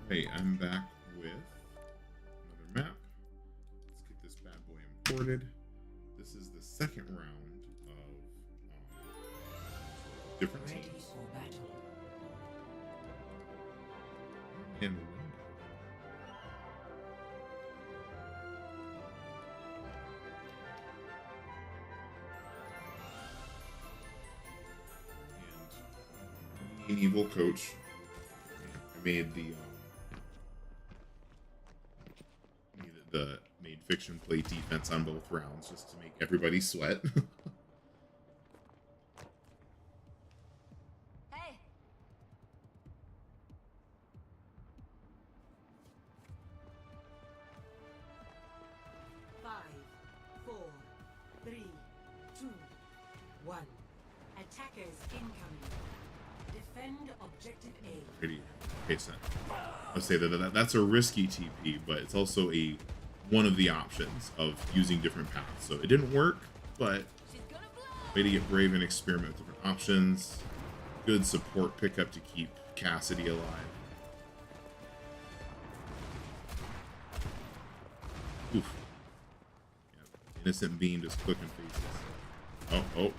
Hey, I'm back with another map. Let's get this bad boy imported. This is the second round of different Ready teams. for battle. And evil coach. I made made Fiction play defense on both rounds just to make everybody sweat. Hey. 5, 4, 3, 2, 1. Attackers incoming. Defend objective A. Pretty patient. I'll say that's a risky TP, but it's also one of the options of using different paths. So it didn't work, but way to get brave and experiment with different options. Good support pickup to keep Cassidy alive. Oof. Yeah, innocent being just clicking faces. Oh.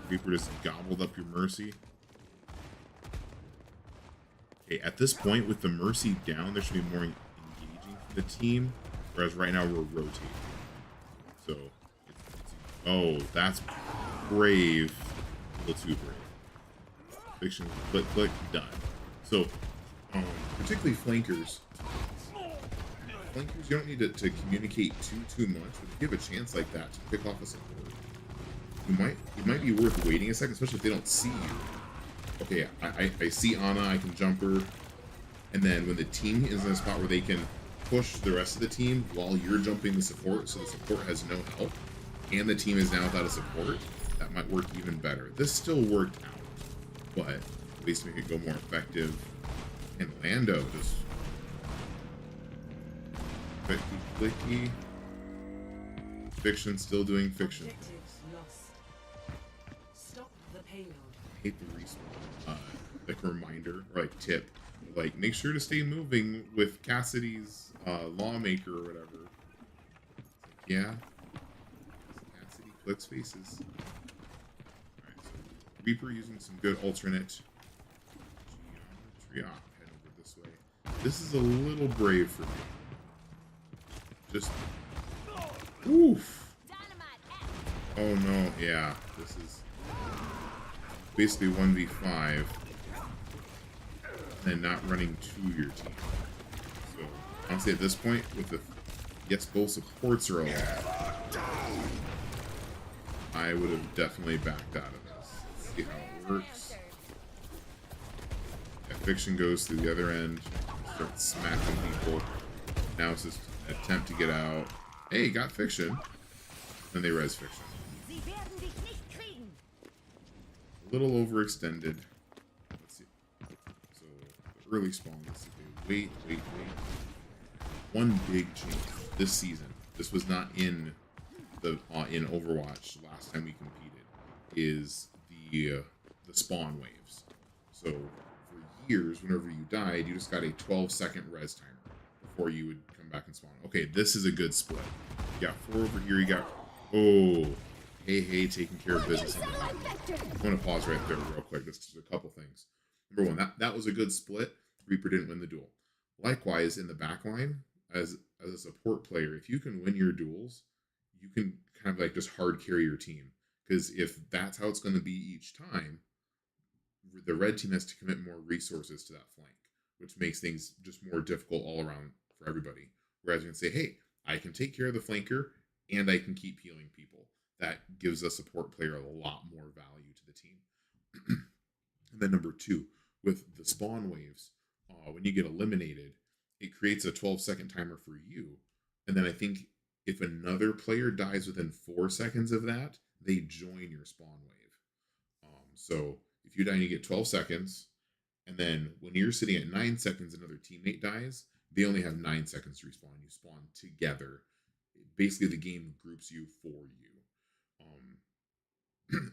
Reaper just gobbled up your Mercy. Okay, at this point, with the Mercy down, there should be more engaging for the team, whereas right now we're rotating. So, oh, that's brave. A little too brave. Fiction, click, done. So, particularly flankers. Flankers, you don't need to communicate too much, but if you have a chance like that to pick off a support, it might be worth waiting a second, especially if they don't see you. Okay, I see Ana, I can jump her, and then when the team is in a spot where they can push the rest of the team while you're jumping the support, so the support has no help, and the team is now without a support, that might work even better. This still worked out, but at least make it go more effective. And Lando just clicky. Fiction still doing Fiction. Objectives lost. Stop the payload. I hate the respawn. Like reminder, or like tip, like make sure to stay moving with Cassidy's lawmaker or whatever. Like, yeah, Cassidy clicks faces. Alright, so Reaper using some good alternate geometry. Head over this way. This is a little brave for me. Just oof. Oh no, yeah, this is basically 1v5 and not running to your team. So honestly at this point, with the yes, both supports are alive, I would have definitely backed out of this. Let's see how it works. Yeah, Fiction goes through the other end, starts smacking people. Now it's just an attempt to get out. Hey, got Fiction. Then they res Fiction. A little overextended. Let's see. So the early spawn. Let's see. Wait. One big change this season. This was not in the in Overwatch last time we competed. Is the spawn waves. So for years, whenever you died, you just got a 12-second res timer before you would come back and spawn. Okay, this is a good split. You got 4 over here. You got Hey, taking care of business on the top. I'm going to pause right there real quick. Just a couple things. Number one, that was a good split. Reaper didn't win the duel. Likewise, in the backline, as a support player, if you can win your duels, you can kind of like just hard carry your team. Because if that's how it's going to be each time, the red team has to commit more resources to that flank, which makes things just more difficult all around for everybody. Whereas you can say, hey, I can take care of the flanker and I can keep healing people. That gives a support player a lot more value to the team. And then number 2, with the spawn waves, when you get eliminated, it creates a 12-second timer for you. And then I think if another player dies within 4 seconds of that, they join your spawn wave. So if you die and you get 12 seconds, and then when you're sitting at 9 seconds, another teammate dies, they only have 9 seconds to respawn. You spawn together. Basically, the game groups you for you.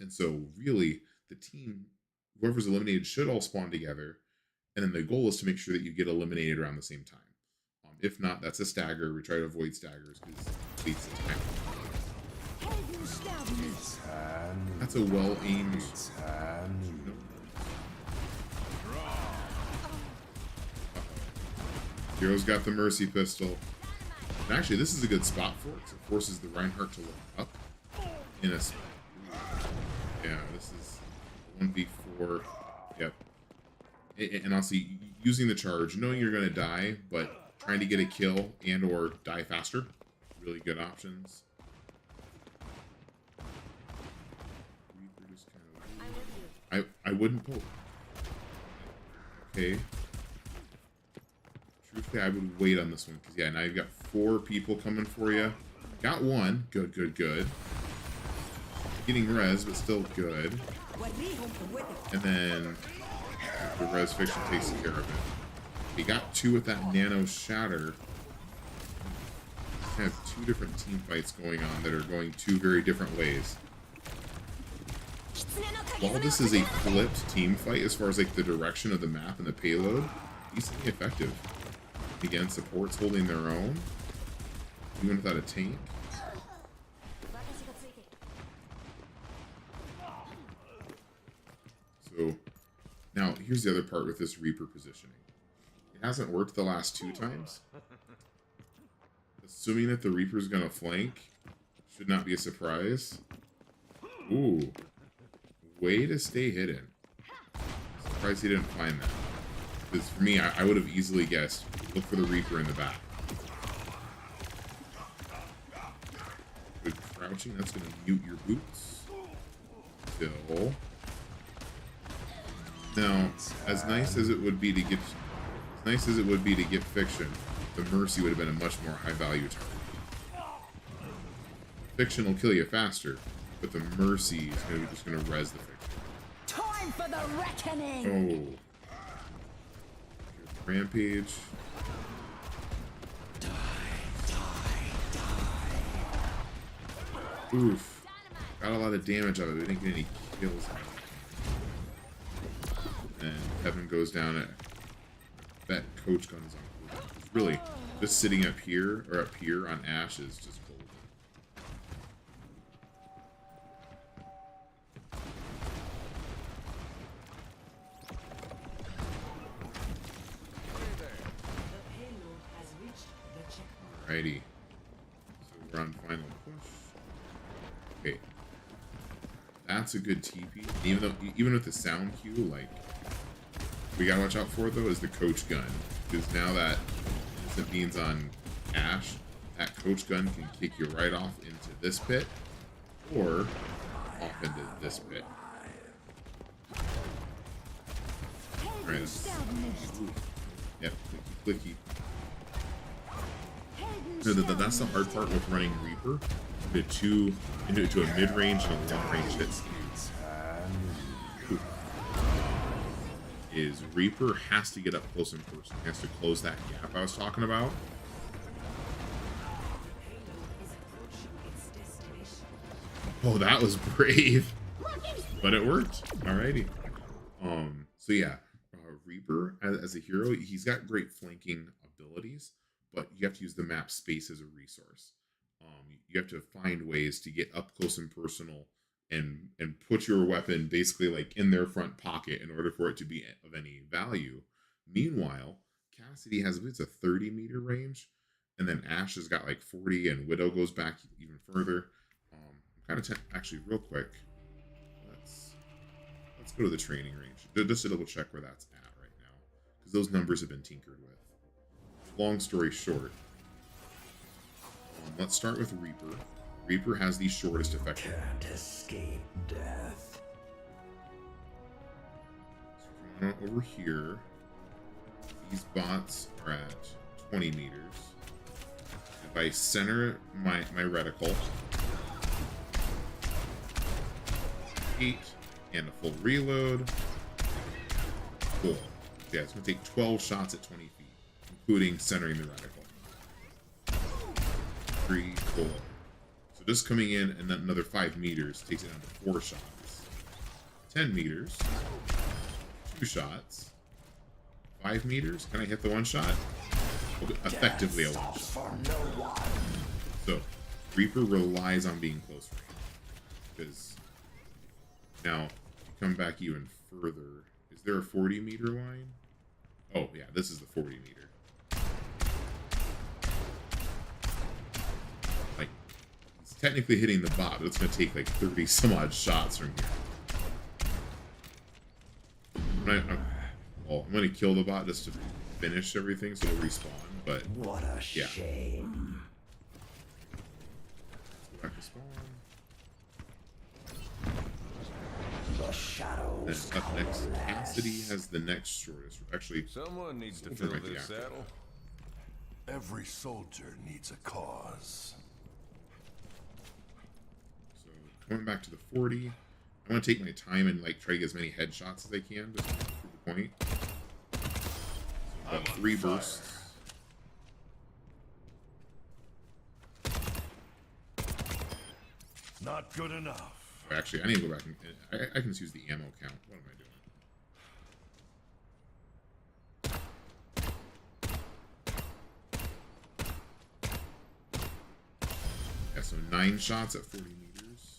And so really the team, whoever's eliminated, should all spawn together. And then the goal is to make sure that you get eliminated around the same time. If not, that's a stagger. We try to avoid staggers because it leads to time. That's a well-aimed. Hero's got the Mercy Pistol. And actually, this is a good spot for it because it forces the Reinhardt to look up in a. Yeah, this is 1v4. Yep. And also, using the charge, knowing you're going to die, but trying to get a kill and or die faster. Really good options. I wouldn't pull. Okay. Truthfully, I would wait on this one because yeah, now you've got 4 people coming for you. Got one. Good, good, good. Getting res, but still good. And then the res fiction takes care of it. We got 2 with that nano shatter. We have 2 different team fights going on that are going 2 very different ways. While this is a flipped team fight as far as like the direction of the map and the payload, decently effective. Again, supports holding their own, even without a tank. So now here's the other part with this Reaper positioning. It hasn't worked the last 2 times. Assuming that the Reaper's gonna flank should not be a surprise. Ooh. Way to stay hidden. Surprised he didn't find that. Because for me, I would have easily guessed, look for the Reaper in the back. Good crouching, that's going to mute your boots. Still. Now, as nice as it would be to get Fiction, the Mercy would have been a much more high value target. Fiction will kill you faster, but the Mercy is just going to res the Fiction. Time for the reckoning. Oh. Rampage. Oof. Got a lot of damage out of it. We didn't get any kills. And Kevin goes down at that coach gun is on. Really, just sitting up here or up here on Ash is just golden. Alrighty. So we're on final push. Okay. That's a good TP. Even with the sound cue, like we gotta watch out for though is the coach gun. Because now that instant beans on Ash, that coach gun can kick you right off into this pit or off into this pit. Alright. Yep, clicky. That's the hard part with running Reaper into a mid-range and a long-range hit. Is Reaper has to get up close and personal. He has to close that gap I was talking about. Oh, that was brave, but it worked. Alrighty. So yeah, Reaper as a hero, he's got great flanking abilities, but you have to use the map space as a resource. You have to find ways to get up close and personal and put your weapon basically like in their front pocket in order for it to be of any value. Meanwhile, Cassidy has, I believe it's a 30-meter range, and then Ash has got like 40, and Widow goes back even further. I'm kind of actually real quick. Let's go to the training range just to double check where that's at right now, because those numbers have been tinkered with. Long story short, let's start with Reaper. Reaper has the shortest effective. Can't escape death. So come on over here. These bots are at 20 meters. If I center my reticle, 8 and a full reload. Cool. Yeah, it's gonna take 12 shots at 20 feet, including centering the reticle. 3, 4. So just coming in and then another 5 meters takes it down to 4 shots. 10 meters, 2 shots. 5 meters. Can I hit the one shot? Effectively a one shot. For no one. So, Reaper relies on being close range. Because now, if you come back even further, is there a 40-meter line? Oh, yeah, this is the 40-meter. Like, he's technically hitting the bot, but it's going to take like 30 some odd shots from here. I'm going to kill the bot just to finish everything so it'll respawn, but What a yeah. shame. Let's go back to spawn. The shadows Then up next, coalesce. Cassidy has the next shortest. Actually, Someone needs to Silver fill might be this after. saddle. Every soldier needs a cause. So going back to the 40, I want to take my time and like try to get as many headshots as I can just to prove the point. So about 3 bursts. Not good enough. Oh, actually, I need to go back and I can just use the ammo count. What am I doing? Yeah, so 9 shots at 40 meters.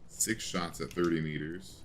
Six shots at 30 meters.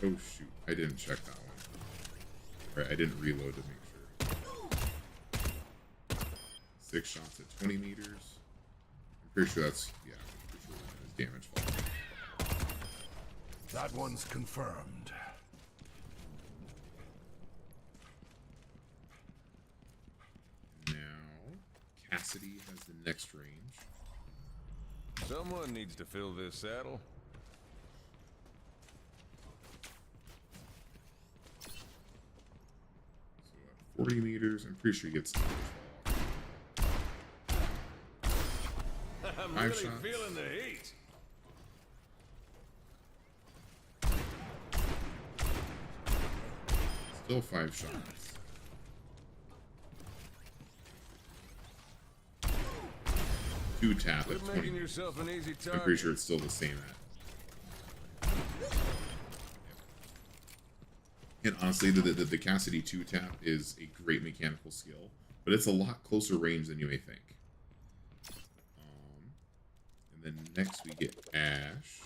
Oh shoot, I didn't check that one. Alright, I didn't reload to make sure. 6 shots at 20 meters. I'm pretty sure that's, yeah, I'm pretty sure that is damage fall. That one's confirmed. Now, Cassidy has the next range. Someone needs to fill this saddle. So at 40 meters, I'm pretty sure he gets damage fall. I'm 5 really shots. feeling the heat. Still 5 shots. 2 tap at Quit 20 making meters. yourself an easy I'm target. pretty sure it's still the same at. And honestly, the Cassidy 2 tap is a great mechanical skill, but it's a lot closer range than you may think. And then next we get Ash.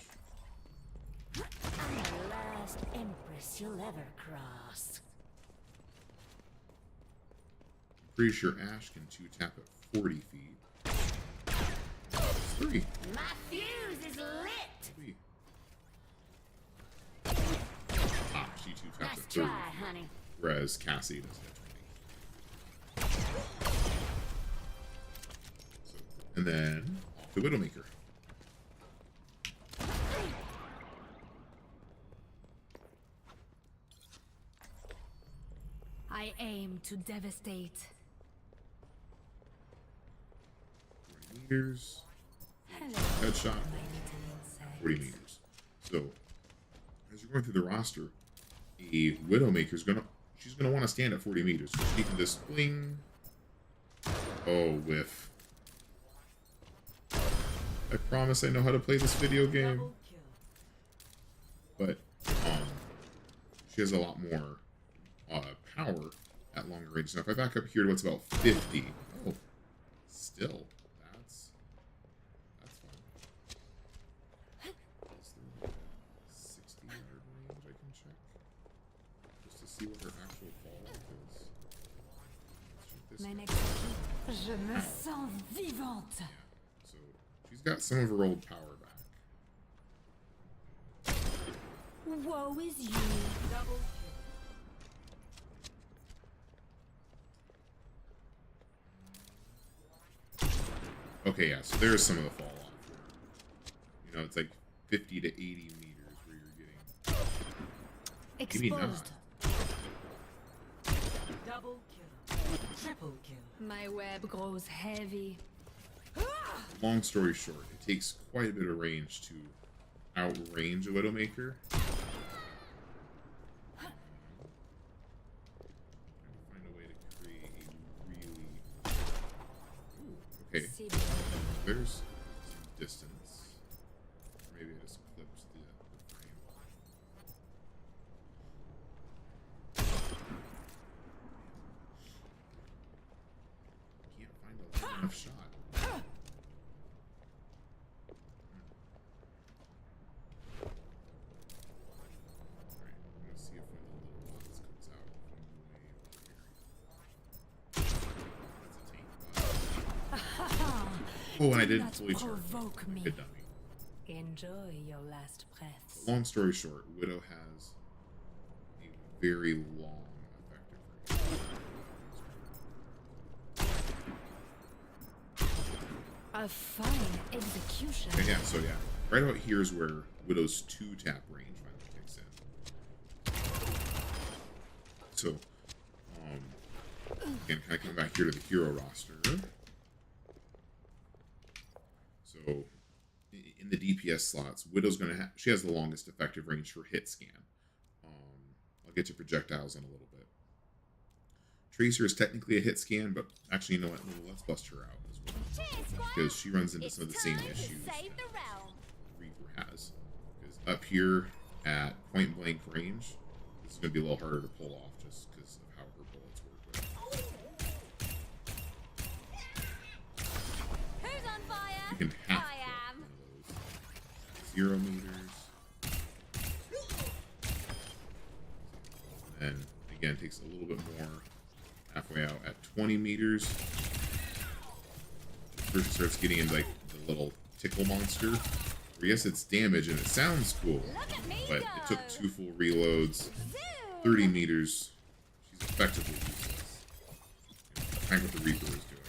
I'm the last empress you'll ever cross. I'm pretty sure Ash can 2 tap at 40 feet. It's 3. My fuse is lit! 3. Ah, she 2 taps Nice at 30 try, feet, honey. whereas Cassie does at 20. So, and then the Widowmaker. I aim to devastate. 40 meters. Hello, Headshot. my little insect. 40 meters. So, as you're going through the roster, a Widowmaker's she's gonna want to stand at 40 meters. So she can just bling. Oh, whiff. I promise I know how to play this video game. Double kill. But she has a lot more power at longer range. Now, if I back up here to what's about 50, oh, still, that's fine. Is there 60 yard range I can check just to see what her actual fall off is? Let's check this My out. next hit. Je me sens vivante. So she's got some of her old power back. Woe is you. Double kill. Okay, yeah, so there's some of the fall off. You know, it's like 50 to 80 meters where you're getting. Maybe not. Exposed. Double kill. Triple kill. My web grows heavy. Long story short, it takes quite a bit of range to outrange a Widowmaker. Trying to find a way to create a really. Ooh. Okay, See below. there's some distance. Or maybe I just clipped the frame. Can't find a long enough shot. Alright, I'm gonna see if one of the little bots comes out from way over here. That's a tank bot. Oh, and I didn't not fully charge. provoke me. Good dummy. Enjoy your last breaths. Long story short, Widow has a very long effective range. A fine execution. Okay, yeah, so yeah. Right about here is where Widow's 2-tap range finally kicks in. So, again, kind of coming back here to the hero roster. So, in the DPS slots, Widow's going to have, she has the longest effective range for hit scan. I'll get to projectiles in a little bit. Tracer is technically a hit scan, but actually, you know what? Let's bust her out as well. Because she runs into some of the same issues that Reaper has. Because up here at point blank range, this is going to be a little harder to pull off just because of how her bullets work. Who's on fire? You can half I am. one of those. 0 meters. And then, again, it takes a little bit more halfway out at 20 meters. First it starts getting into like the little tickle monster. Where yes, it's damage and it sounds cool, but it took 2 full reloads, 30 meters. She's effectively useless. Kind of what the Reaper is doing.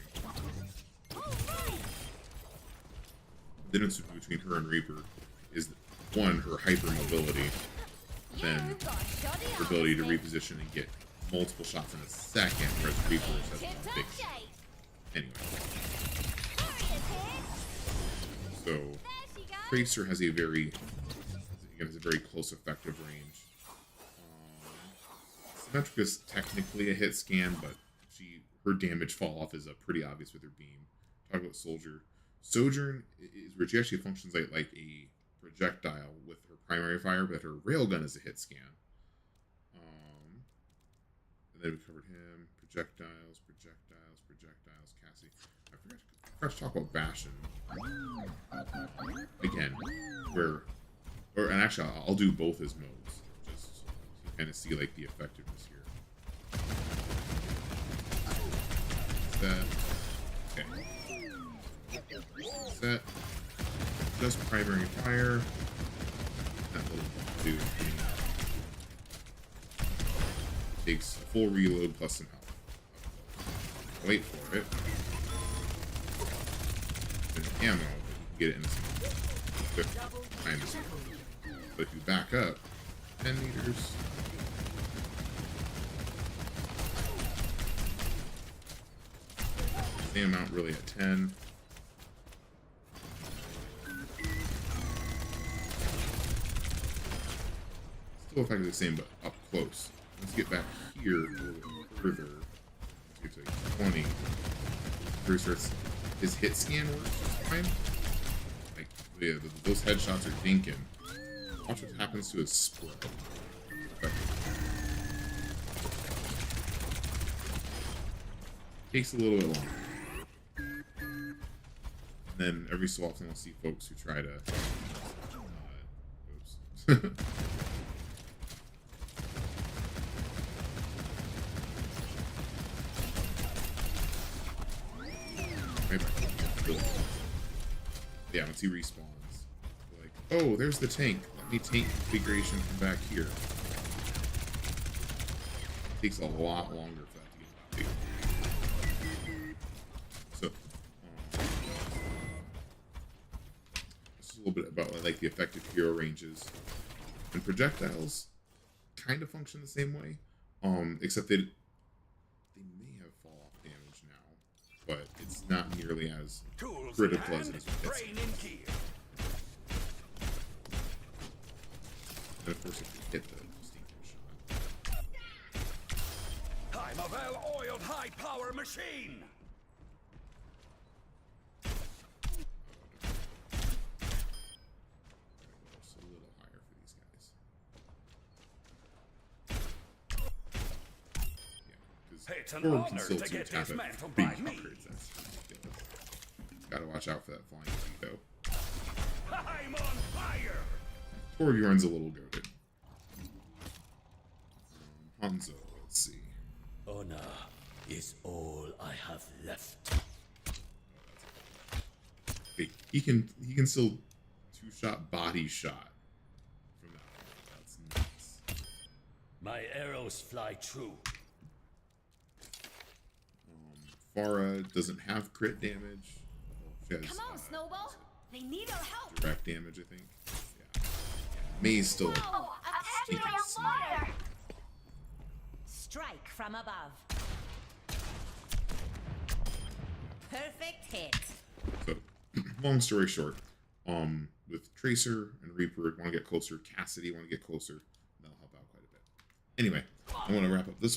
The difference between her and Reaper is one, her hyper mobility, then her ability to reposition and get multiple shots in a second, whereas Reaper has one big shot. Anyway. So, Tracer has a very, again, has a very close effective range. Symmetrica is technically a hit scan, but her damage fall off is pretty obvious with her beam. Talk about Soldier. Sojourn is where she actually functions like a projectile with her primary fire, but her railgun is a hit scan. And then we covered him. Projectiles, Cassie. I forgot to talk about Bastion. Again, and actually, I'll do both as modes, just so you kind of see like the effectiveness here. Set. Okay. Set. Just primary fire. That little dude takes a full reload plus some health. Wait for it. Ammo, but you can get it in some quick time. But if you back up 10 meters, same amount really at 10. Still effectively the same, but up close. Let's get back here a little bit further. Let's get to like 20. First starts. His hit scan works just fine. Like, yeah, those headshots are dinking. Watch what happens to his spread. Takes a little bit longer. And then every so often I'll see folks who try to... oops. Yeah, once he respawns, like, oh, there's the tank. Let me tank configuration from back here. It takes a lot longer for that to get big. So, this is a little bit about like the effective hero ranges. And projectiles kind of function the same way, except they may have fall off damage now, but it's not nearly as critical as it is with hits. And of course, if you hit the stinking shot. I'm a well-oiled high-power machine. It's an Thor can honor still to get tap this it mantle big by me. cards. That's ridiculous. Gotta watch out for that flying Z though. I'm on fire. Torbjorn's a little goated. Hanzo, let's see. Honor is all I have left. Okay, he can still two-shot body shot from that. That's nuts. My arrows fly true. Farah doesn't have crit damage. She has Come on, Snowball. They need our help. direct damage, I think. Yeah. May's still Oh, sneaky snag. Strike from above. Perfect hit. So, long story short, with Tracer and Reaper, want to get closer. Cassidy want to get closer. That'll help out quite a bit. Anyway, I want to wrap up this